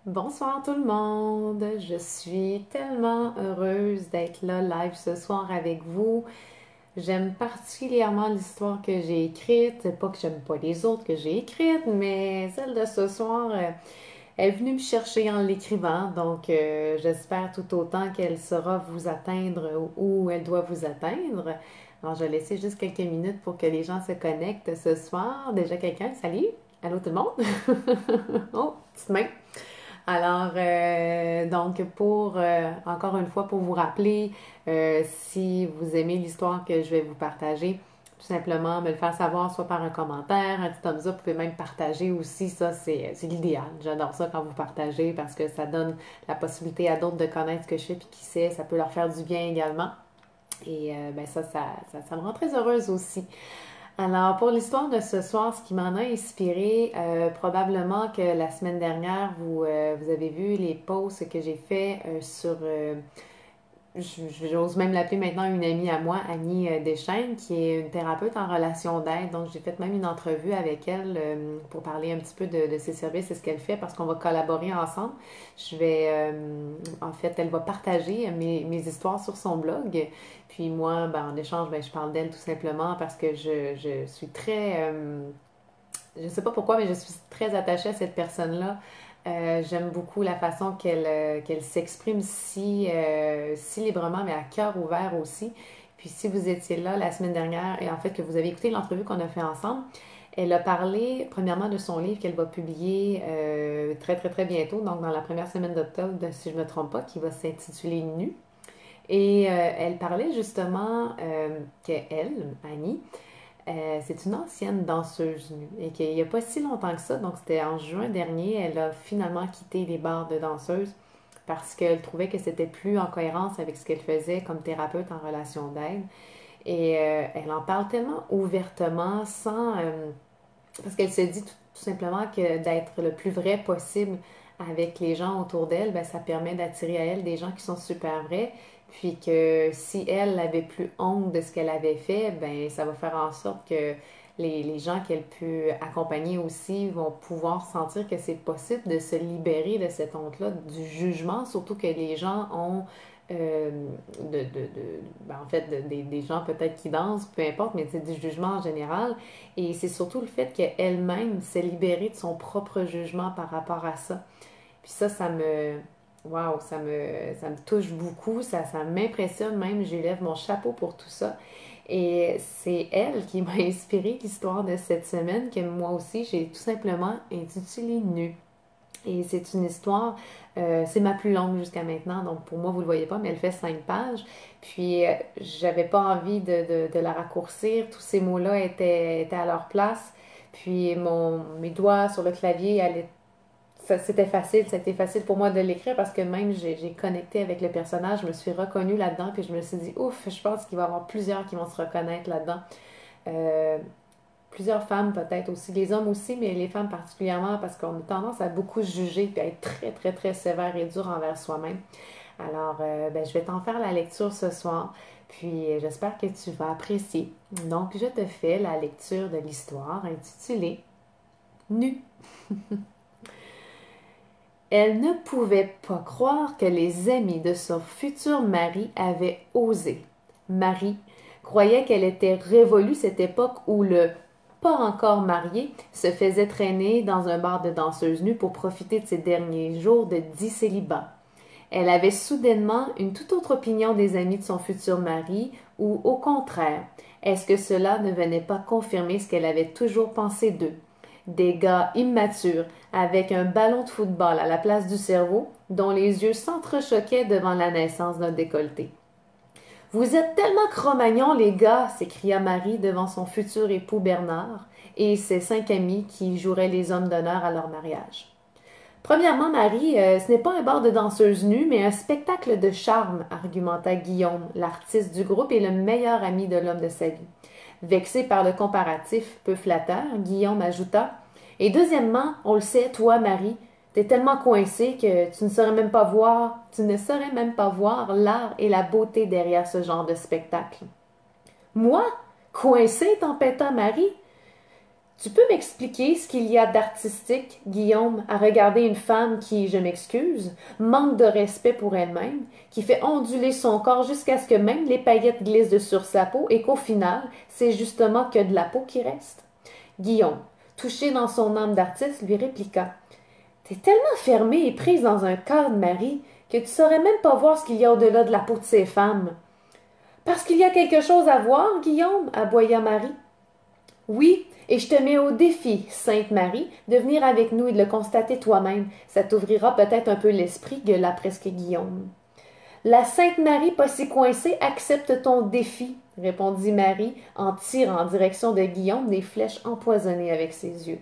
Bonsoir tout le monde, je suis tellement heureuse d'être là live ce soir avec vous. J'aime particulièrement l'histoire que j'ai écrite, pas que j'aime pas les autres que j'ai écrites, mais celle de ce soir, elle est venue me chercher en l'écrivant, donc j'espère tout autant qu'elle saura vous atteindre où elle doit vous atteindre. Alors je vais laisser juste quelques minutes pour que les gens se connectent ce soir. Déjà quelqu'un, salut, allô tout le monde. Oh, petite main. Alors, donc, encore une fois, pour vous rappeler, si vous aimez l'histoire que je vais vous partager, tout simplement me le faire savoir, soit par un commentaire, un petit thumbs up, vous pouvez même partager aussi, ça c'est l'idéal. J'adore ça quand vous partagez parce que ça donne la possibilité à d'autres de connaître ce que je fais, puis qui sait, ça peut leur faire du bien également. Et ben ça me rend très heureuse aussi. Alors, pour l'histoire de ce soir, ce qui m'en a inspiré, probablement que la semaine dernière, vous avez vu les posts que j'ai fait sur j'ose même l'appeler maintenant une amie à moi, Annie Deschaines, qui est une thérapeute en relation d'aide. Donc, j'ai fait même une entrevue avec elle pour parler un petit peu de ses services et ce qu'elle fait parce qu'on va collaborer ensemble. En fait, elle va partager mes histoires sur son blog. Puis moi, ben, en échange, ben, je parle d'elle tout simplement parce que je suis je ne sais pas pourquoi, mais je suis très attachée à cette personne-là. J'aime beaucoup la façon qu'elle s'exprime si librement, mais à cœur ouvert aussi. Puis si vous étiez là la semaine dernière, et en fait que vous avez écouté l'entrevue qu'on a fait ensemble, elle a parlé premièrement de son livre qu'elle va publier très très très bientôt, donc dans la première semaine d'octobre, si je ne me trompe pas, qui va s'intituler Nu. Et elle parlait justement qu'elle, Annie, c'est une ancienne danseuse nue et qu'il n'y a pas si longtemps que ça, donc c'était en juin dernier, elle a finalement quitté les bars de danseuse parce qu'elle trouvait que c'était plus en cohérence avec ce qu'elle faisait comme thérapeute en relation d'aide. Et elle en parle tellement ouvertement, parce qu'elle se dit tout simplement que d'être le plus vrai possible avec les gens autour d'elle, ben, ça permet d'attirer à elle des gens qui sont super vrais. Puis que si elle avait plus honte de ce qu'elle avait fait, ben ça va faire en sorte que les gens qu'elle peut accompagner aussi vont pouvoir sentir que c'est possible de se libérer de cette honte-là, du jugement, surtout que les gens ont euh, en fait, des gens peut-être qui dansent, peu importe, mais c'est du jugement en général. Et c'est surtout le fait qu'elle-même s'est libérée de son propre jugement par rapport à ça. Puis waouh, ça me touche beaucoup, ça m'impressionne même, j'élève mon chapeau pour tout ça. Et c'est elle qui m'a inspiré l'histoire de cette semaine que moi aussi j'ai tout simplement intitulée Nu. Et c'est une histoire, c'est ma plus longue jusqu'à maintenant, donc pour moi, vous ne le voyez pas, mais elle fait 5 pages. Puis, j'avais pas envie de la raccourcir. Tous ces mots-là étaient à leur place. Puis, mes doigts sur le clavier, c'était facile pour moi de l'écrire parce que même j'ai connecté avec le personnage, je me suis reconnue là-dedans, puis je me suis dit, ouf, je pense qu'il va y avoir plusieurs qui vont se reconnaître là-dedans. Euh, Plusieurs femmes peut-être aussi, les hommes aussi, mais les femmes particulièrement parce qu'on a tendance à beaucoup juger et à être très, très, très sévère et dur envers soi-même. Alors, ben, je vais t'en faire la lecture ce soir, puis j'espère que tu vas apprécier. Donc, je te fais la lecture de l'histoire intitulée Nu. Elle ne pouvait pas croire que les amis de son futur mari avaient osé. Marie croyait qu'elle était révolue cette époque où le pas encore marié se faisait traîner dans un bar de danseuses nues pour profiter de ses derniers jours de dit célibat. Elle avait soudainement une toute autre opinion des amis de son futur mari, ou au contraire, est-ce que cela ne venait pas confirmer ce qu'elle avait toujours pensé d'eux? Des gars immatures, avec un ballon de football à la place du cerveau, dont les yeux s'entrechoquaient devant la naissance d'un décolleté. Vous êtes tellement cro-magnons, les gars, s'écria Marie devant son futur époux Bernard et ses 5 amis qui joueraient les hommes d'honneur à leur mariage. Premièrement, Marie, ce n'est pas un bar de danseuses nues, mais un spectacle de charme, argumenta Guillaume, l'artiste du groupe et le meilleur ami de l'homme de sa vie. Vexé par le comparatif peu flatteur, Guillaume ajouta: Et deuxièmement, on le sait, toi, Marie, t'es tellement coincée que tu ne saurais même pas voir l'art et la beauté derrière ce genre de spectacle. Moi? Coincée? Tempêta Marie. Tu peux m'expliquer ce qu'il y a d'artistique, Guillaume, à regarder une femme qui, je m'excuse, manque de respect pour elle-même, qui fait onduler son corps jusqu'à ce que même les paillettes glissent de sur sa peau et qu'au final, c'est justement que de la peau qui reste? Guillaume, touché dans son âme d'artiste, lui répliqua. T'es tellement fermée et prise dans un cadre, Marie, que tu saurais même pas voir ce qu'il y a au-delà de la peau de ces femmes. Parce qu'il y a quelque chose à voir, Guillaume, aboya Marie. Oui, et je te mets au défi, Sainte Marie, de venir avec nous et de le constater toi-même. Ça t'ouvrira peut-être un peu l'esprit, gueula presque Guillaume. La Sainte Marie, pas si coincée, accepte ton défi, répondit Marie en tirant en direction de Guillaume des flèches empoisonnées avec ses yeux.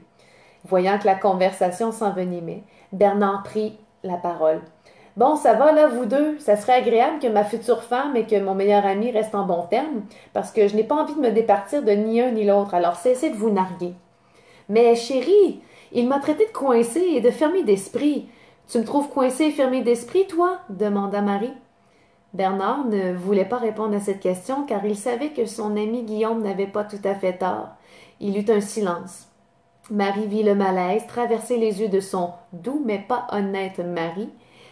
Voyant que la conversation s'envenimait, Bernard prit la parole. Bon, ça va là, vous deux? Ça serait agréable que ma future femme et que mon meilleur ami restent en bons termes, parce que je n'ai pas envie de me départir de ni un ni l'autre, alors cessez de vous narguer. Mais chérie, il m'a traité de coincé et de fermé d'esprit. Tu me trouves coincé et fermé d'esprit, toi? Demanda Marie. Bernard ne voulait pas répondre à cette question, car il savait que son ami Guillaume n'avait pas tout à fait tort. Il eut un silence. Marie vit le malaise traverser les yeux de son doux mais pas honnête mari,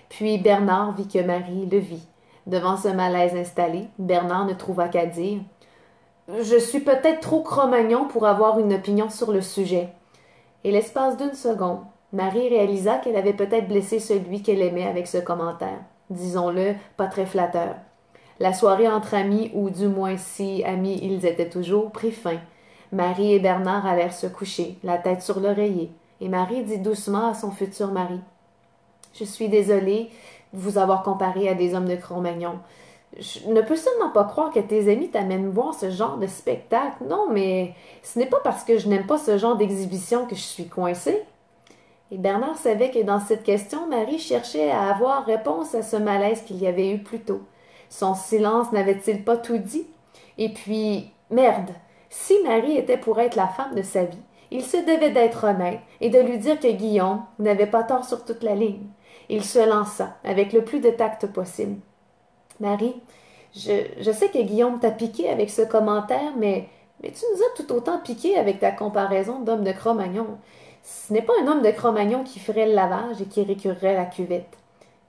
puis Bernard vit que Marie le vit. Devant ce malaise installé, Bernard ne trouva qu'à dire Je suis peut-être trop Cro-Magnon pour avoir une opinion sur le sujet. Et l'espace d'une seconde, Marie réalisa qu'elle avait peut-être blessé celui qu'elle aimait avec ce commentaire, disons-le, pas très flatteur. La soirée entre amis, ou du moins si amis ils étaient toujours, prit fin. Marie et Bernard allèrent se coucher, la tête sur l'oreiller, et Marie dit doucement à son futur mari Je suis désolée de vous avoir comparé à des hommes de Cro-Magnon. Je ne peux seulement pas croire que tes amis t'amènent voir ce genre de spectacle. Non, mais ce n'est pas parce que je n'aime pas ce genre d'exhibition que je suis coincée. Et Bernard savait que dans cette question, Marie cherchait à avoir réponse à ce malaise qu'il y avait eu plus tôt. Son silence n'avait-il pas tout dit? Et puis, merde, si Marie était pour être la femme de sa vie, il se devait d'être honnête et de lui dire que Guillaume n'avait pas tort sur toute la ligne. Il se lança, avec le plus de tact possible. Marie, je sais que Guillaume t'a piqué avec ce commentaire, mais tu nous as tout autant piqué avec ta comparaison d'homme de Cro-Magnon. Ce n'est pas un homme de Cro-Magnon qui ferait le lavage et qui récurerait la cuvette.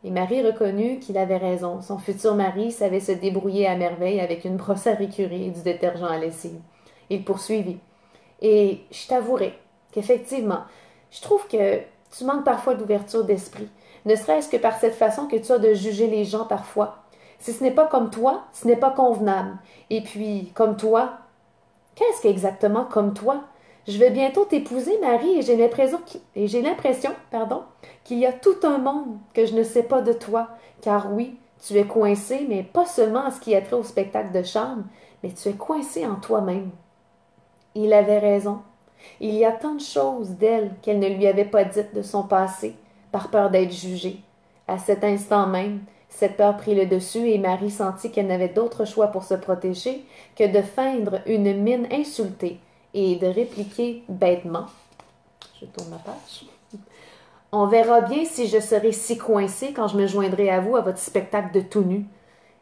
Et Marie reconnut qu'il avait raison. Son futur mari savait se débrouiller à merveille avec une brosse à récurer et du détergent à lessive. Il poursuivit. Et je t'avouerai qu'effectivement, je trouve que tu manques parfois d'ouverture d'esprit, ne serait-ce que par cette façon que tu as de juger les gens parfois. Si ce n'est pas comme toi, ce n'est pas convenable. Et puis, comme toi, qu'est-ce qu'exactement comme toi? Je vais bientôt t'épouser, Marie, et j'ai l'impression, qu'il y a tout un monde que je ne sais pas de toi. Car oui, tu es coincé, mais pas seulement en ce qui a trait au spectacle de charme, mais tu es coincé en toi-même. Il avait raison. Il y a tant de choses d'elle qu'elle ne lui avait pas dites de son passé, par peur d'être jugée. À cet instant même, cette peur prit le dessus et Marie sentit qu'elle n'avait d'autre choix pour se protéger que de feindre une mine insultée et de répliquer bêtement. Je tourne ma page. On verra bien si je serai si coincée quand je me joindrai à vous à votre spectacle de tout nu.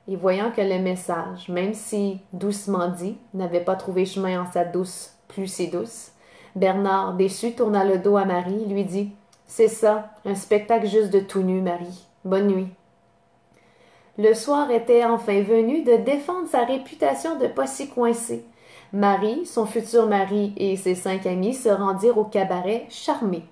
Et voyant que le message, même si doucement dit, n'avait pas trouvé chemin en sa douce, plus si douce, Bernard, déçu, tourna le dos à Marie, lui dit « C'est ça, un spectacle juste de tout nu, Marie. Bonne nuit. » Le soir était enfin venu de défendre sa réputation de pas si coincée. Marie, son futur mari et ses 5 amis se rendirent au cabaret charmés.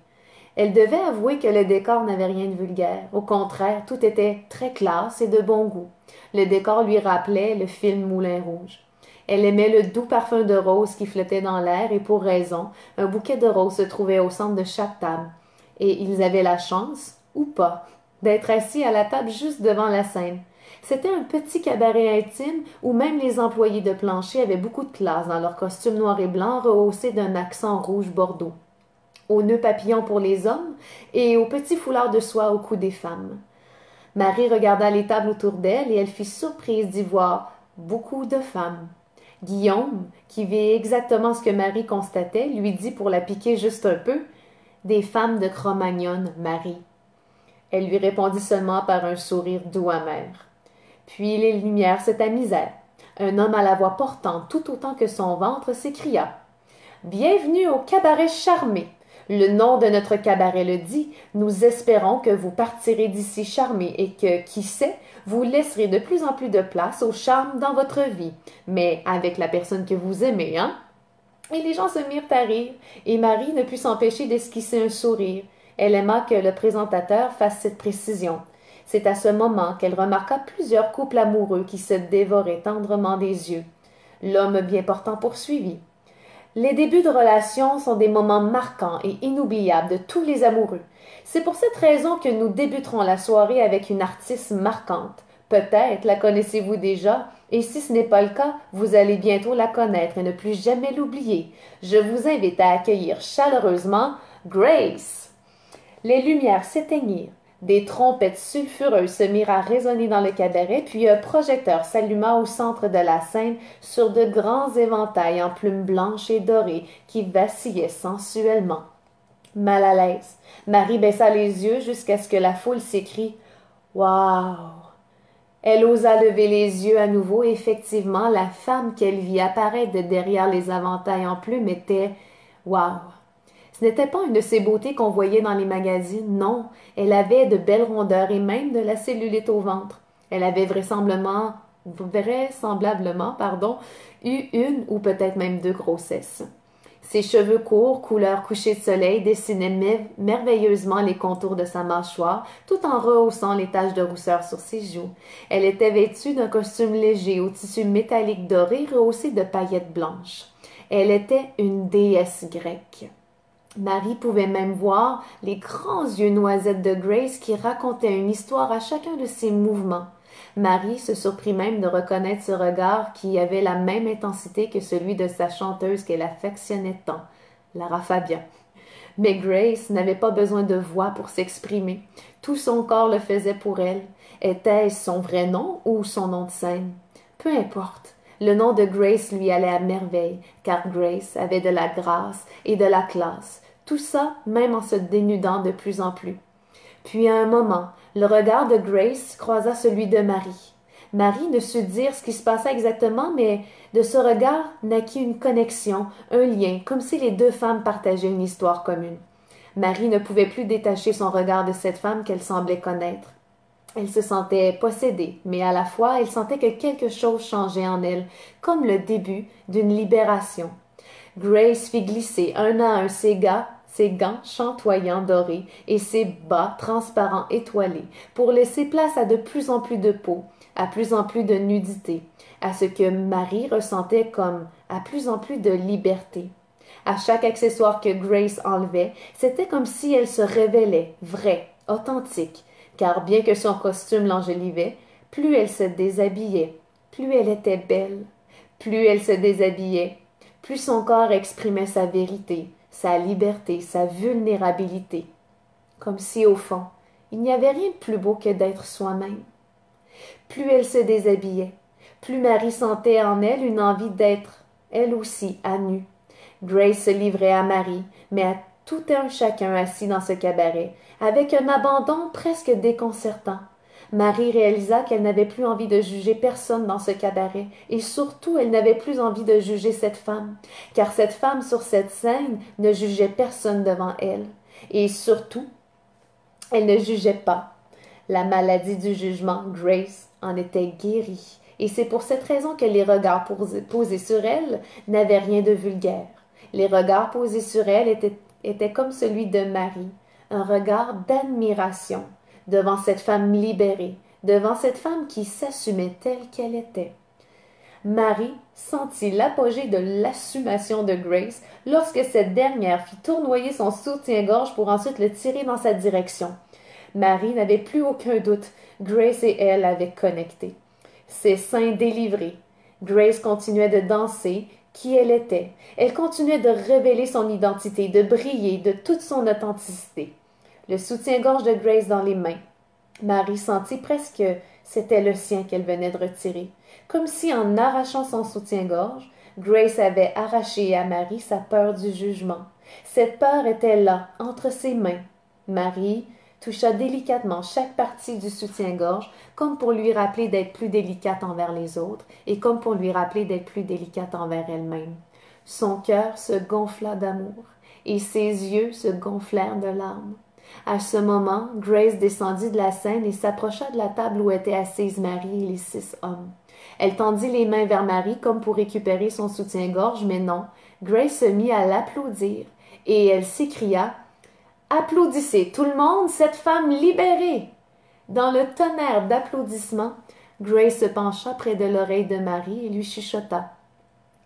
Elle devait avouer que le décor n'avait rien de vulgaire. Au contraire, tout était très classe et de bon goût. Le décor lui rappelait le film Moulin Rouge. Elle aimait le doux parfum de rose qui flottait dans l'air et pour raison, un bouquet de roses se trouvait au centre de chaque table. Et ils avaient la chance, ou pas, d'être assis à la table juste devant la scène. C'était un petit cabaret intime où même les employés de plancher avaient beaucoup de classe dans leurs costumes noirs et blancs rehaussés d'un accent rouge bordeaux, aux nœuds papillons pour les hommes et aux petits foulards de soie au cou des femmes. Marie regarda les tables autour d'elle et elle fut surprise d'y voir beaucoup de femmes. Guillaume, qui vit exactement ce que Marie constatait, lui dit pour la piquer juste un peu « Des femmes de Cro-Magnon, Marie. » Elle lui répondit seulement par un sourire doux amer. Puis les lumières se tamisèrent. Un homme à la voix portante tout autant que son ventre s'écria. Bienvenue au cabaret charmé. Le nom de notre cabaret le dit, nous espérons que vous partirez d'ici charmé et que, qui sait, vous laisserez de plus en plus de place au charme dans votre vie. Mais avec la personne que vous aimez, hein? Et les gens se mirent à rire, et Marie ne put s'empêcher d'esquisser un sourire. Elle aima que le présentateur fasse cette précision. C'est à ce moment qu'elle remarqua plusieurs couples amoureux qui se dévoraient tendrement des yeux. L'homme bien portant poursuivit. Les débuts de relations sont des moments marquants et inoubliables de tous les amoureux. C'est pour cette raison que nous débuterons la soirée avec une artiste marquante. Peut-être la connaissez-vous déjà, et si ce n'est pas le cas, vous allez bientôt la connaître et ne plus jamais l'oublier. Je vous invite à accueillir chaleureusement Grace. Les lumières s'éteignirent. Des trompettes sulfureuses se mirent à résonner dans le cabaret, puis un projecteur s'alluma au centre de la scène sur de grands éventails en plumes blanches et dorées qui vacillaient sensuellement. Mal à l'aise, Marie baissa les yeux jusqu'à ce que la foule s'écrie « Waouh !» Elle osa lever les yeux à nouveau et effectivement, la femme qu'elle vit apparaître de derrière les éventails en plumes était « Waouh !» Ce n'était pas une de ces beautés qu'on voyait dans les magazines, non. Elle avait de belles rondeurs et même de la cellulite au ventre. Elle avait vraisemblablement, eu une ou peut-être même deux grossesses. Ses cheveux courts, couleur coucher de soleil, dessinaient merveilleusement les contours de sa mâchoire, tout en rehaussant les taches de rousseur sur ses joues. Elle était vêtue d'un costume léger au tissu métallique doré rehaussé de paillettes blanches. Elle était une déesse grecque. Marie pouvait même voir les grands yeux noisettes de Grace qui racontaient une histoire à chacun de ses mouvements. Marie se surprit même de reconnaître ce regard qui avait la même intensité que celui de sa chanteuse qu'elle affectionnait tant, Lara Fabian. Mais Grace n'avait pas besoin de voix pour s'exprimer. Tout son corps le faisait pour elle. Était-ce son vrai nom ou son nom de scène? Peu importe. Le nom de Grace lui allait à merveille, car Grace avait de la grâce et de la classe. Tout ça, même en se dénudant de plus en plus. Puis à un moment, le regard de Grace croisa celui de Marie. Marie ne sut dire ce qui se passait exactement, mais de ce regard naquit une connexion, un lien, comme si les deux femmes partageaient une histoire commune. Marie ne pouvait plus détacher son regard de cette femme qu'elle semblait connaître. Elle se sentait possédée, mais à la fois elle sentait que quelque chose changeait en elle, comme le début d'une libération. Grace fit glisser un à un ses gants chantoyants dorés et ses bas transparents étoilés, pour laisser place à de plus en plus de peau, à plus en plus de nudité, à ce que Marie ressentait comme à plus en plus de liberté. À chaque accessoire que Grace enlevait, c'était comme si elle se révélait, vraie, authentique, car bien que son costume l'enjolivait, plus elle se déshabillait, plus elle était belle. Plus elle se déshabillait, plus son corps exprimait sa vérité, sa liberté, sa vulnérabilité. Comme si, au fond, il n'y avait rien de plus beau que d'être soi-même. Plus elle se déshabillait, plus Marie sentait en elle une envie d'être, elle aussi, à nu. Grace se livrait à Marie, mais à tout un chacun assis dans ce cabaret, avec un abandon presque déconcertant. Marie réalisa qu'elle n'avait plus envie de juger personne dans ce cabaret, et surtout elle n'avait plus envie de juger cette femme, car cette femme sur cette scène ne jugeait personne devant elle, et surtout, elle ne jugeait pas. La maladie du jugement, Grace en était guérie, et c'est pour cette raison que les regards posés sur elle n'avaient rien de vulgaire. Les regards posés sur elle étaient comme celui de Marie, un regard d'admiration devant cette femme libérée, devant cette femme qui s'assumait telle qu'elle était. Marie sentit l'apogée de l'assumation de Grace lorsque cette dernière fit tournoyer son soutien-gorge pour ensuite le tirer dans sa direction. Marie n'avait plus aucun doute, Grace et elle avaient connecté. Ses seins délivrés. Grace continuait de danser, qui elle était. Elle continuait de révéler son identité, de briller de toute son authenticité. Le soutien-gorge de Grace dans les mains. Marie sentit presque c'était le sien qu'elle venait de retirer. Comme si en arrachant son soutien-gorge, Grace avait arraché à Marie sa peur du jugement. Cette peur était là, entre ses mains. Marie toucha délicatement chaque partie du soutien-gorge, comme pour lui rappeler d'être plus délicate envers les autres et comme pour lui rappeler d'être plus délicate envers elle-même. Son cœur se gonfla d'amour, et ses yeux se gonflèrent de larmes. À ce moment, Grace descendit de la scène et s'approcha de la table où étaient assises Marie et les 6 hommes. Elle tendit les mains vers Marie comme pour récupérer son soutien-gorge, mais non. Grace se mit à l'applaudir, et elle s'écria « Applaudissez, tout le monde, cette femme libérée !» Dans le tonnerre d'applaudissements, Grace se pencha près de l'oreille de Marie et lui chuchota.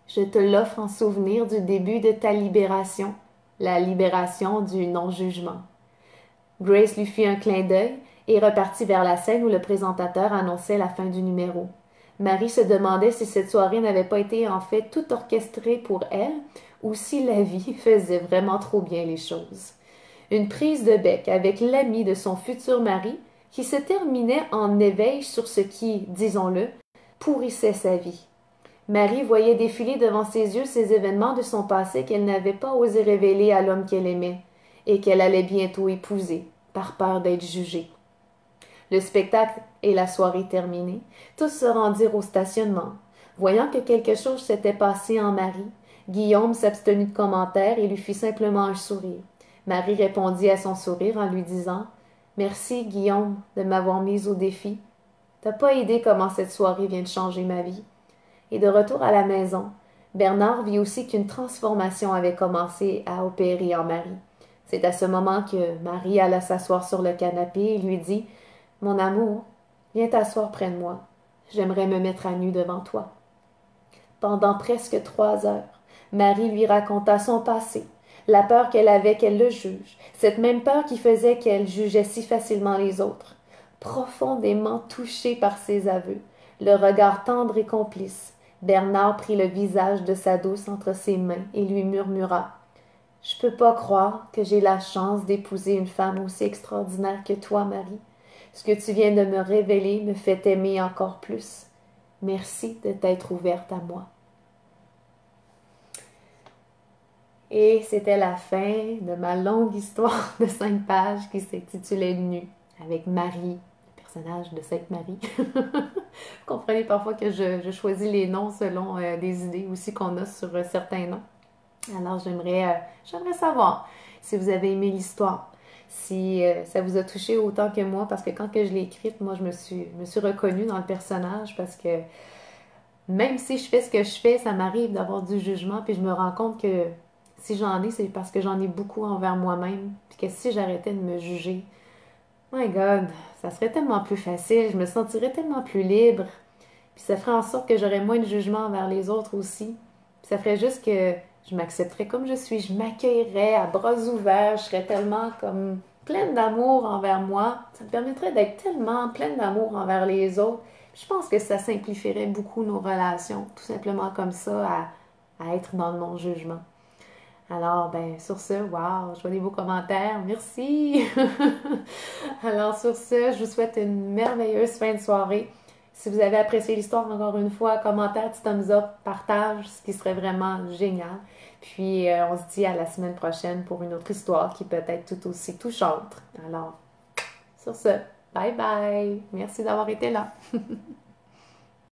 Je te l'offre en souvenir du début de ta libération, la libération du non-jugement. Grace lui fit un clin d'œil et repartit vers la scène où le présentateur annonçait la fin du numéro. Marie se demandait si cette soirée n'avait pas été en fait tout orchestrée pour elle ou si la vie faisait vraiment trop bien les choses. Une prise de bec avec l'ami de son futur mari qui se terminait en éveil sur ce qui, disons-le, pourrissait sa vie. Marie voyait défiler devant ses yeux ces événements de son passé qu'elle n'avait pas osé révéler à l'homme qu'elle aimait et qu'elle allait bientôt épouser, par peur d'être jugée. Le spectacle et la soirée terminés, tous se rendirent au stationnement. Voyant que quelque chose s'était passé en Marie, Guillaume s'abstenut de commentaires et lui fit simplement un sourire. Marie répondit à son sourire en lui disant « Merci, Guillaume, de m'avoir mise au défi. T'as pas idée comment cette soirée vient de changer ma vie. » Et de retour à la maison, Bernard vit aussi qu'une transformation avait commencé à opérer en Marie. C'est à ce moment que Marie alla s'asseoir sur le canapé et lui dit « Mon amour, viens t'asseoir près de moi. J'aimerais me mettre à nu devant toi. » Pendant presque 3 heures, Marie lui raconta son passé, la peur qu'elle avait qu'elle le juge, cette même peur qui faisait qu'elle jugeait si facilement les autres. Profondément touché par ses aveux, le regard tendre et complice, Bernard prit le visage de sa douce entre ses mains et lui murmura « Je peux pas croire que j'ai la chance d'épouser une femme aussi extraordinaire que toi, Marie. Ce que tu viens de me révéler me fait t'aimer encore plus. Merci de t'être ouverte à moi. » Et c'était la fin de ma longue histoire de 5 pages qui s'intitulait Nue, avec Marie, le personnage de Sainte-Marie. Vous comprenez parfois que je choisis les noms selon des idées aussi qu'on a sur certains noms. Alors j'aimerais savoir si vous avez aimé l'histoire, si ça vous a touché autant que moi, parce que quand que je l'ai écrite, moi je me suis reconnue dans le personnage, parce que même si je fais ce que je fais, ça m'arrive d'avoir du jugement, puis je me rends compte que si j'en ai, c'est parce que j'en ai beaucoup envers moi-même, puis que si j'arrêtais de me juger, my God, ça serait tellement plus facile, je me sentirais tellement plus libre, puis ça ferait en sorte que j'aurais moins de jugement envers les autres aussi. Puis ça ferait juste que je m'accepterais comme je suis, je m'accueillerais à bras ouverts, je serais tellement comme pleine d'amour envers moi. Ça me permettrait d'être tellement pleine d'amour envers les autres. Puis je pense que ça simplifierait beaucoup nos relations, tout simplement comme ça, à être dans le non-jugement. Alors, ben, sur ce, wow, je vois des beaux commentaires, merci! Alors, sur ce, je vous souhaite une merveilleuse fin de soirée. Si vous avez apprécié l'histoire, encore une fois, commentaire, petit thumbs up, partage, ce qui serait vraiment génial. Puis, on se dit à la semaine prochaine pour une autre histoire qui peut être tout aussi touchante. Alors, sur ce, bye bye! Merci d'avoir été là!